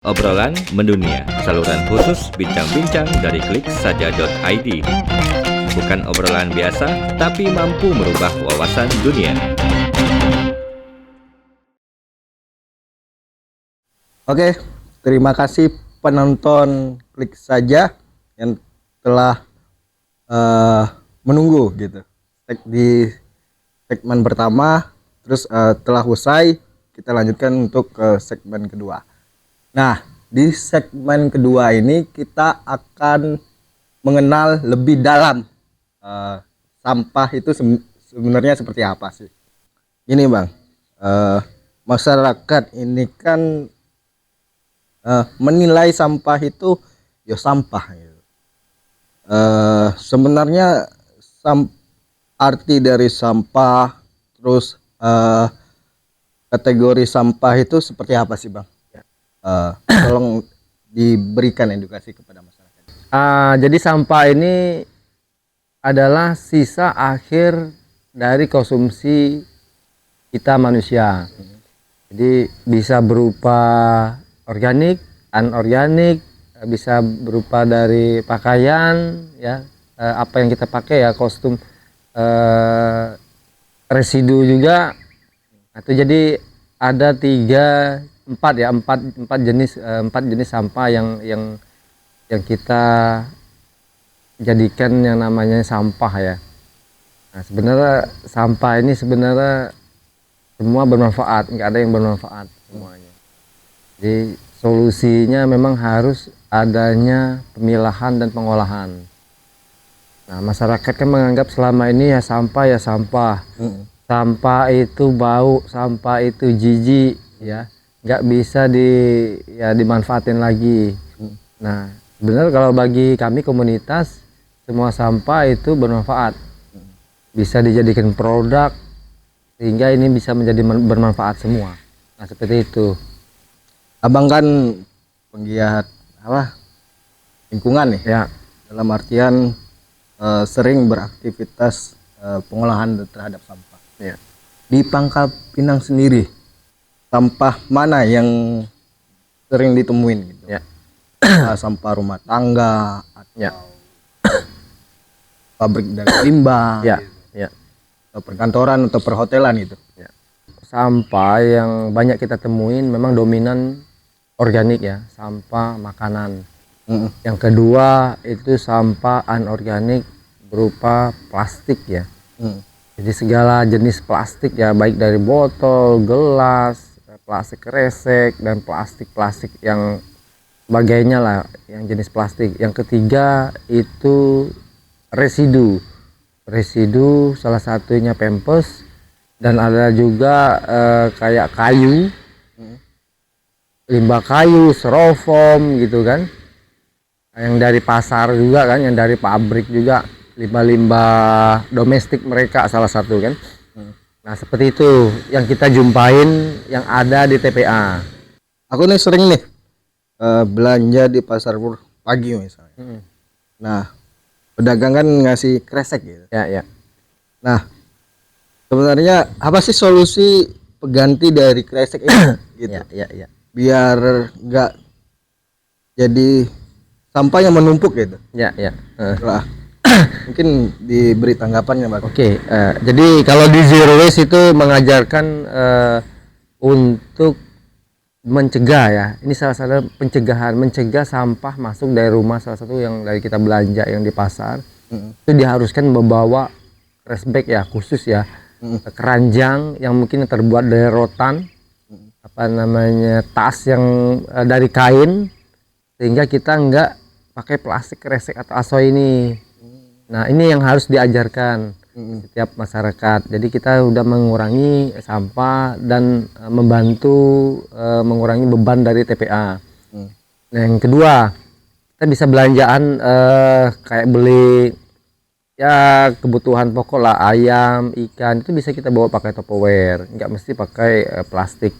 Obrolan mendunia, saluran khusus bincang-bincang dari kliksaja.id. Bukan obrolan biasa, tapi mampu merubah wawasan dunia. Oke, terima kasih penonton Klik Saja yang telah menunggu gitu di segmen pertama. Terus telah usai, kita lanjutkan untuk ke segmen kedua. Nah, di segmen kedua ini kita akan mengenal lebih dalam sampah itu sebenarnya seperti apa sih. Ini Bang, masyarakat ini kan menilai sampah itu ya sampah gitu. Sebenarnya arti dari sampah, terus kategori sampah itu seperti apa sih Bang? Tolong diberikan edukasi kepada masyarakat. Jadi sampah ini adalah sisa akhir dari konsumsi kita manusia. Jadi bisa berupa organik, anorganik, bisa berupa dari pakaian, ya, apa yang kita pakai ya, kostum, residu juga. Atau jadi ada empat jenis sampah yang kita jadikan yang namanya sampah ya. Nah, sebenarnya sampah ini sebenarnya semua bermanfaat, nggak ada yang bermanfaat semuanya. Jadi solusinya memang harus adanya pemilahan dan pengolahan. Nah, masyarakat kan menganggap selama ini ya sampah. Sampah itu bau, sampah itu jijik, ya, nggak bisa dimanfaatin lagi. Nah, sebenarnya kalau bagi kami komunitas, semua sampah itu bermanfaat, bisa dijadikan produk sehingga ini bisa menjadi bermanfaat semua. Nah, seperti itu. Abang kan penggiat lingkungan nih Ya. dalam artian sering beraktivitas pengolahan terhadap sampah Ya. di Pangkal Pinang sendiri. Sampah mana yang sering ditemuin gitu? Ya. Sampah rumah tangga atau Ya. pabrik dari limbah, Ya. gitu. Ya. Atau perkantoran atau perhotelan gitu. Ya. Sampah yang banyak kita temuin memang dominan organik ya, sampah makanan. Yang kedua itu sampah anorganik berupa plastik ya. Jadi segala jenis plastik ya, baik dari botol, gelas, plastik kresek, dan plastik yang sebagainya lah, yang jenis plastik. Yang ketiga itu residu salah satunya pampers, dan ada juga kayak kayu, limbah kayu, styrofoam gitu kan, yang dari pasar juga kan, yang dari pabrik juga, limbah domestik mereka salah satu kan. Nah, seperti itu yang kita jumpain yang ada di TPA. Aku nih sering nih belanja di pasar pagi misalnya. Nah, pedagang kan ngasih kresek gitu. Ya. Nah, sebenarnya apa sih solusi pengganti dari kresek ini gitu? Ya. Biar nggak jadi sampah yang menumpuk gitu. Ya. Lah, mungkin diberi tanggapannya Bang. Oke, jadi kalau di zero waste itu mengajarkan untuk mencegah ya. Ini salah satu pencegahan, mencegah sampah masuk dari rumah, salah satu yang dari kita belanja yang di pasar. Itu diharuskan membawa trash bag ya, khusus ya. Keranjang yang mungkin terbuat dari rotan, tas yang dari kain, sehingga kita nggak pakai plastik kresek atau asoy ini. Nah, ini yang harus diajarkan setiap masyarakat. Jadi kita udah mengurangi sampah dan membantu mengurangi beban dari TPA. Nah, yang kedua, kita bisa belanjaan kayak beli ya kebutuhan pokok lah, ayam, ikan, itu bisa kita bawa pakai Tupperware, nggak mesti pakai plastik.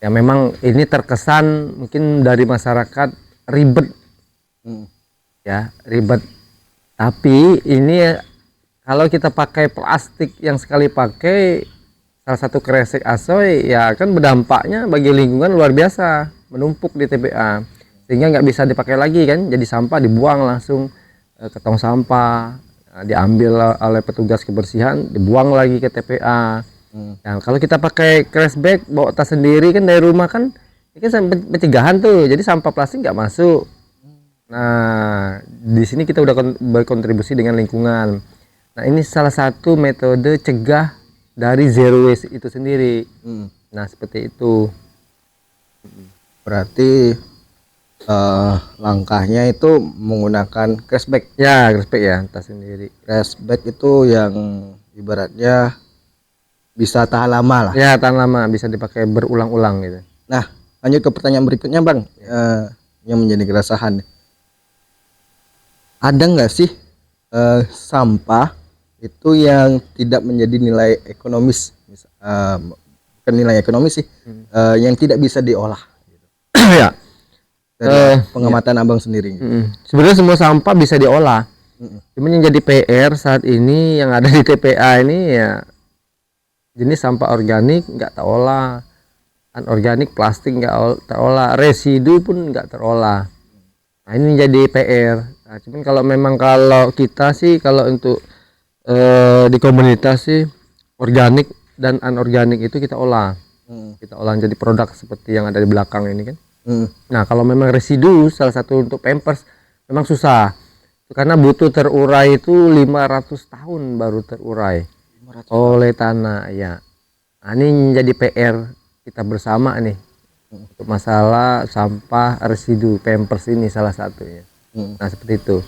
Ya memang ini terkesan mungkin dari masyarakat ribet, ya ribet. Tapi ini kalau kita pakai plastik yang sekali pakai, salah satu kresek asoy ya kan, berdampaknya bagi lingkungan luar biasa menumpuk di TPA sehingga nggak bisa dipakai lagi kan, jadi sampah dibuang langsung ke tong sampah. Nah, diambil oleh petugas kebersihan, dibuang lagi ke TPA. Nah, kalau kita pakai trash bag, bawa tas sendiri kan dari rumah kan, ini kan pencegahan tuh, jadi sampah plastik nggak masuk. Nah, di sini kita udah berkontribusi dengan lingkungan. Nah, ini salah satu metode cegah dari zero waste itu sendiri. Nah, seperti itu. Berarti langkahnya itu menggunakan trash bag. Ya, respect ya, tas sendiri. Trash bag itu yang ibaratnya bisa tahan lama lah. Ya, tahan lama, bisa dipakai berulang-ulang gitu. Nah, lanjut ke pertanyaan berikutnya, Bang. Yang menjadi keresahan. Ada nggak sih sampah itu yang tidak menjadi nilai ekonomis, bukan nilai ekonomis sih, yang tidak bisa diolah? Ya. Dari pengamatan Abang sendiri. Sebenarnya semua sampah bisa diolah. Cuman yang jadi PR saat ini yang ada di TPA ini ya jenis sampah organik nggak terolah, anorganik plastik nggak terolah, residu pun nggak terolah. Nah, ini jadi PR. Nah, cuman kalau kita sih kalau untuk di komunitas sih organik dan anorganik itu kita olah. Kita olah jadi produk seperti yang ada di belakang ini kan. Nah, kalau memang residu salah satu untuk Pampers memang susah. Karena butuh terurai itu 500 tahun baru terurai oleh tanah ya. Nah, ini jadi PR kita bersama nih. Untuk masalah sampah residu Pampers ini salah satunya. Nah, seperti itu.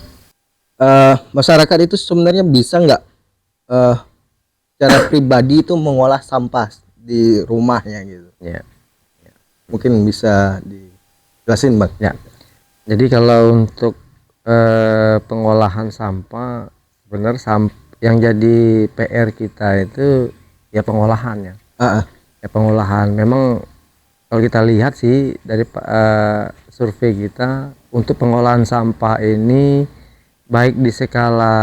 Masyarakat itu sebenarnya bisa nggak secara pribadi itu mengolah sampah di rumahnya gitu? Ya. Mungkin bisa dijelasin, Bang. Ya. Jadi kalau untuk pengolahan sampah sebenarnya yang jadi PR kita itu ya pengolahannya. Ya pengolahan. Memang kalau kita lihat sih dari survei kita untuk pengolahan sampah ini baik di skala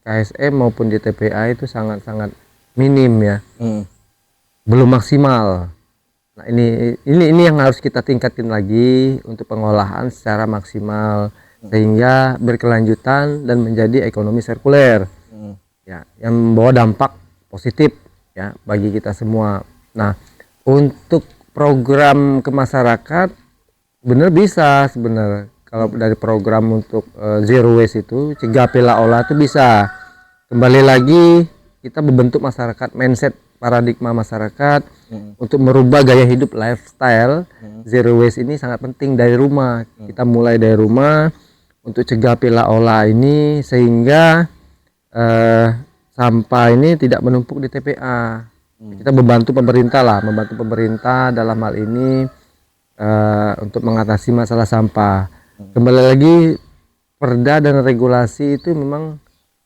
KSM maupun di TPA itu sangat-sangat minim ya. Belum maksimal. Nah, ini yang harus kita tingkatin lagi untuk pengolahan secara maksimal sehingga berkelanjutan dan menjadi ekonomi sirkuler. Ya, yang membawa dampak positif ya bagi kita semua. Nah, untuk program ke masyarakat bener bisa sebenarnya. Kalau dari program untuk zero waste itu cegah pilah olah itu bisa. Kembali lagi kita membentuk masyarakat, mindset paradigma masyarakat untuk merubah gaya hidup lifestyle. Zero waste ini sangat penting dari rumah. Kita mulai dari rumah untuk cegah pilah olah ini sehingga sampah ini tidak menumpuk di TPA. Kita membantu pemerintah dalam hal ini untuk mengatasi masalah sampah. Kembali lagi perda dan regulasi itu memang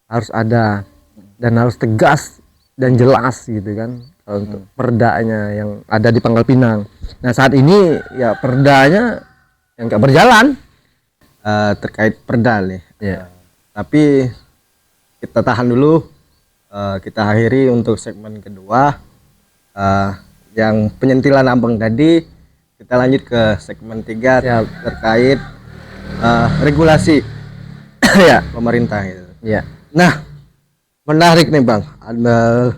harus ada dan harus tegas dan jelas gitu kan kalau untuk perdanya yang ada di Pangkal Pinang. Nah, saat ini ya perdanya yang nggak berjalan terkait perda nih. ya. Tapi kita tahan dulu, kita akhiri untuk segmen kedua yang penyentilan Abang tadi. Kita lanjut ke segmen 3 terkait regulasi Ya. pemerintah gitu. Ya. Nah, menarik nih Bang, ada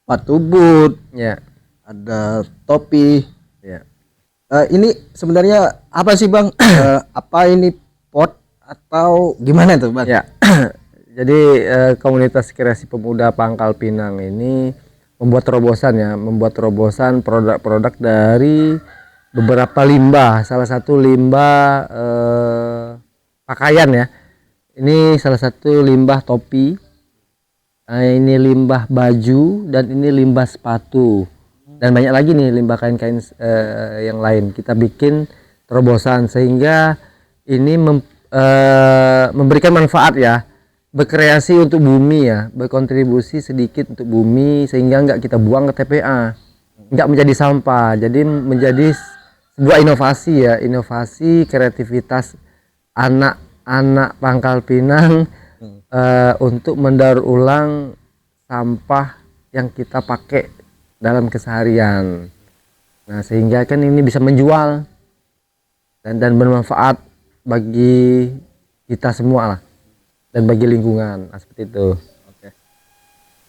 sepatu boot, Ya. ada topi. Ya. Ini sebenarnya apa sih Bang? Apa ini pot atau gimana tuh Bang? Ya. Jadi komunitas kreasi pemuda Pangkal Pinang ini membuat terobosan produk-produk dari beberapa limbah. Salah satu limbah pakaian ya. Ini salah satu limbah topi. Ini limbah baju dan ini limbah sepatu. Dan banyak lagi nih limbah kain-kain yang lain. Kita bikin terobosan sehingga ini memberikan manfaat ya. Berkreasi untuk bumi ya, berkontribusi sedikit untuk bumi sehingga enggak kita buang ke TPA, enggak menjadi sampah, jadi menjadi sebuah inovasi ya, inovasi kreativitas anak-anak Pangkal Pinang untuk mendaur ulang sampah yang kita pakai dalam keseharian. Nah, sehingga kan ini bisa menjual dan bermanfaat bagi kita semua lah dan bagi lingkungan. Nah, seperti itu. Oke.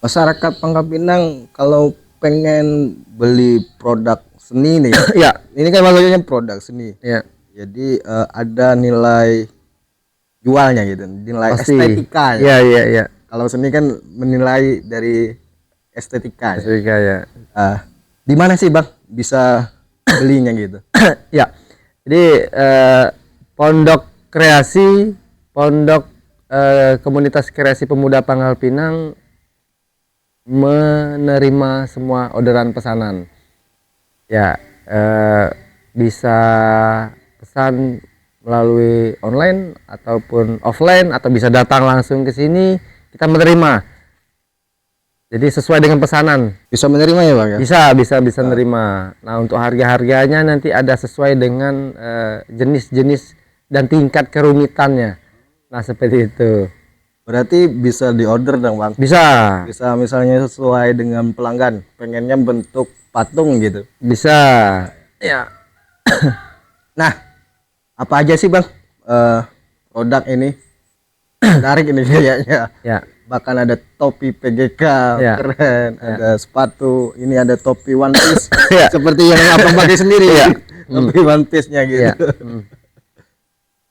Masyarakat Pangkal Pinang kalau pengen beli produk seni nih, Ya, ini kan maksudnya produk seni. ya, Jadi ada nilai jualnya gitu, nilai pasti. estetika. Ya, ya, ya. Kalau seni kan menilai dari estetika. Ya. Estetika, ya. Di mana sih Bang bisa belinya gitu? Ya. Jadi Pondok Kreasi, Pondok Komunitas Kreasi Pemuda Pangkal Pinang menerima semua orderan pesanan. Ya, bisa pesan melalui online ataupun offline atau bisa datang langsung ke sini, kita menerima. Jadi sesuai dengan pesanan. Bisa menerima ya Bang ya? Bisa menerima. Nah, untuk harga-harganya nanti ada sesuai dengan jenis-jenis dan tingkat kerumitannya. Nah, seperti itu. Berarti bisa diorder dong Bang? Bisa. Bisa misalnya sesuai dengan pelanggan, pengennya bentuk patung gitu. Bisa. Ya. Nah, apa aja sih Bang produk ini? Menarik ini kayaknya. Ya. Bahkan ada topi PGK, Ya. keren. Ada sepatu, ini ada topi One Piece. Ya. Seperti yang Abang pakai sendiri. Ya. Topi One Piece-nya gitu. Ya.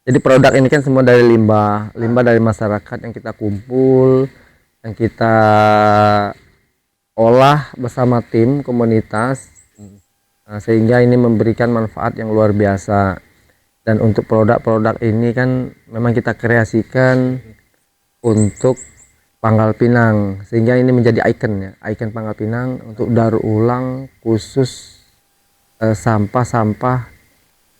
Jadi produk ini kan semua dari limbah dari masyarakat yang kita kumpul, yang kita olah bersama tim komunitas. Nah, sehingga ini memberikan manfaat yang luar biasa. Dan untuk produk-produk ini kan memang kita kreasikan untuk Pangkal Pinang, sehingga ini menjadi ikon ya, ikon Pangkal Pinang untuk daur ulang khusus sampah-sampah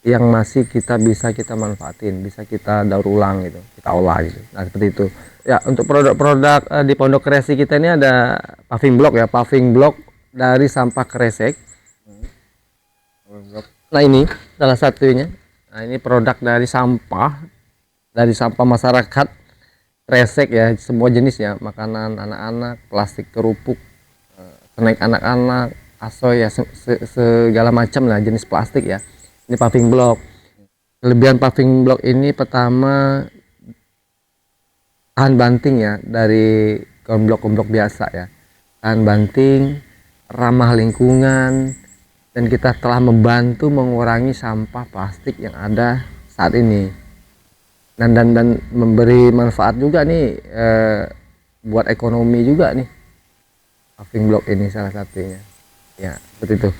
yang masih bisa kita manfaatin, bisa kita daur ulang gitu, kita olah gitu. Nah, seperti itu. Ya, untuk produk-produk di Pondok Kreasi kita ini ada paving block ya, paving block dari sampah kresek. Nah, ini salah satunya. Nah, ini produk dari sampah masyarakat kresek ya, semua jenis ya, makanan anak-anak, plastik kerupuk, snack anak-anak, asoy ya, segala macam lah jenis plastik ya. Ini paving block. Kelebihan paving block ini pertama tahan banting ya dari blok-blok biasa ya. Tahan banting, ramah lingkungan, dan kita telah membantu mengurangi sampah plastik yang ada saat ini. Dan memberi manfaat juga nih buat ekonomi juga nih paving block ini salah satunya ya, seperti itu.